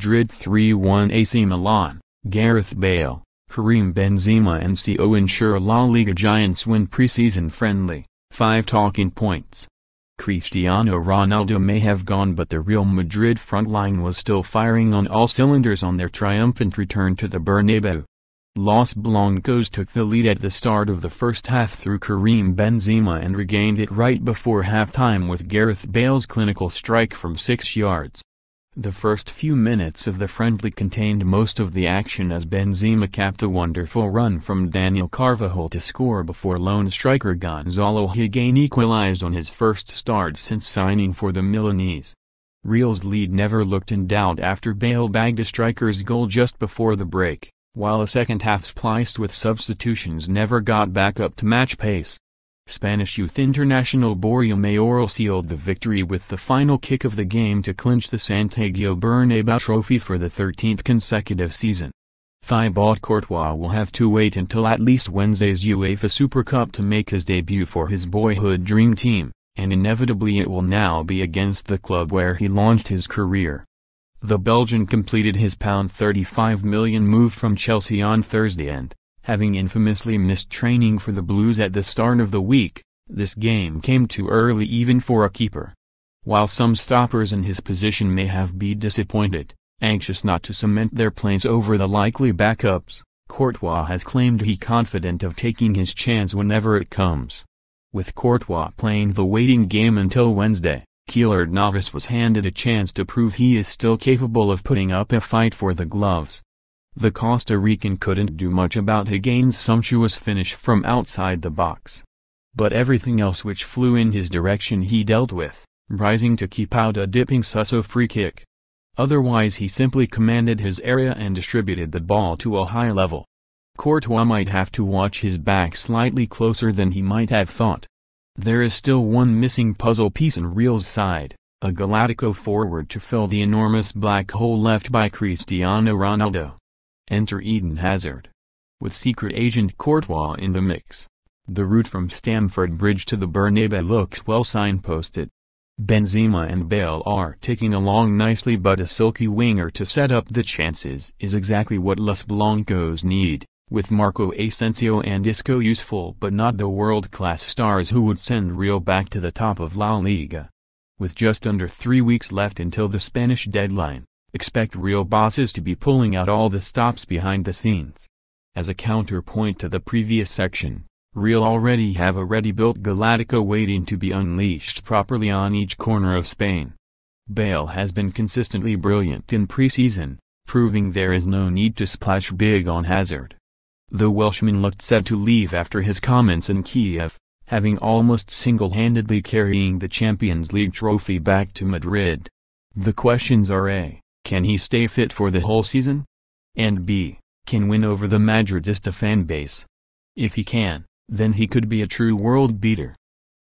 Madrid 3-1 AC Milan. Gareth Bale, Karim Benzema and CO ensure La Liga giants win preseason friendly. 5 talking points. Cristiano Ronaldo may have gone, but the Real Madrid frontline was still firing on all cylinders on their triumphant return to the Bernabeu. Los Blancos took the lead at the start of the first half through Karim Benzema and regained it right before halftime with Gareth Bale's clinical strike from 6 yards. The first few minutes of the friendly contained most of the action as Benzema capped a wonderful run from Daniel Carvajal to score before lone striker Gonzalo Higuain equalized on his first start since signing for the Milanese. Real's lead never looked in doubt after Bale bagged a striker's goal just before the break, while a second half spliced with substitutions never got back up to match pace. Spanish youth international Borja Mayoral sealed the victory with the final kick of the game to clinch the Santiago Bernabeu trophy for the 13th consecutive season. Thibaut Courtois will have to wait until at least Wednesday's UEFA Super Cup to make his debut for his boyhood dream team, and inevitably it will now be against the club where he launched his career. The Belgian completed his £35 million move from Chelsea on Thursday and, having infamously missed training for the Blues at the start of the week, this game came too early even for a keeper. While some stoppers in his position may have been disappointed, anxious not to cement their place over the likely backups, Courtois has claimed he's confident of taking his chance whenever it comes. With Courtois playing the waiting game until Wednesday, Keylor Navas was handed a chance to prove he is still capable of putting up a fight for the gloves. The Costa Rican couldn't do much about Higuain's sumptuous finish from outside the box. But everything else which flew in his direction he dealt with, rising to keep out a dipping Suso free kick. Otherwise he simply commanded his area and distributed the ball to a high level. Courtois might have to watch his back slightly closer than he might have thought. There is still one missing puzzle piece in Real's side, a Galactico forward to fill the enormous black hole left by Cristiano Ronaldo. Enter Eden Hazard. With secret agent Courtois in the mix, the route from Stamford Bridge to the Bernabeu looks well signposted. Benzema and Bale are ticking along nicely, but a silky winger to set up the chances is exactly what Los Blancos need, with Marco Asensio and Isco useful but not the world-class stars who would send Real back to the top of La Liga. With just under 3 weeks left until the Spanish deadline, expect Real bosses to be pulling out all the stops behind the scenes. As a counterpoint to the previous section, Real already have a ready-built Galactico waiting to be unleashed properly on each corner of Spain. Bale has been consistently brilliant in preseason, proving there is no need to splash big on Hazard. The Welshman looked set to leave after his comments in Kiev, having almost single-handedly carrying the Champions League trophy back to Madrid. The questions are A. Can he stay fit for the whole season? And B. Can win over the Madridista fan base? If he can, then he could be a true world beater.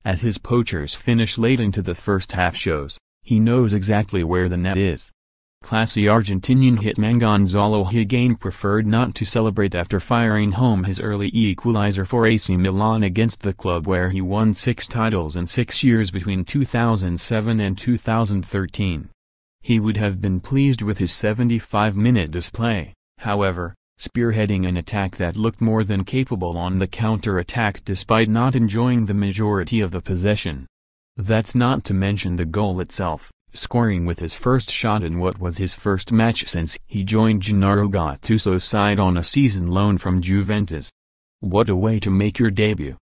As his poachers finish late into the first half shows, he knows exactly where the net is. Classy Argentinian hitman Gonzalo Higuain preferred not to celebrate after firing home his early equalizer for AC Milan against the club where he won 6 titles in 6 years between 2007 and 2013. He would have been pleased with his 75-minute display, however, spearheading an attack that looked more than capable on the counter-attack despite not enjoying the majority of the possession. That's not to mention the goal itself, scoring with his first shot in what was his first match since he joined Gennaro Gattuso's side on a season loan from Juventus. What a way to make your debut!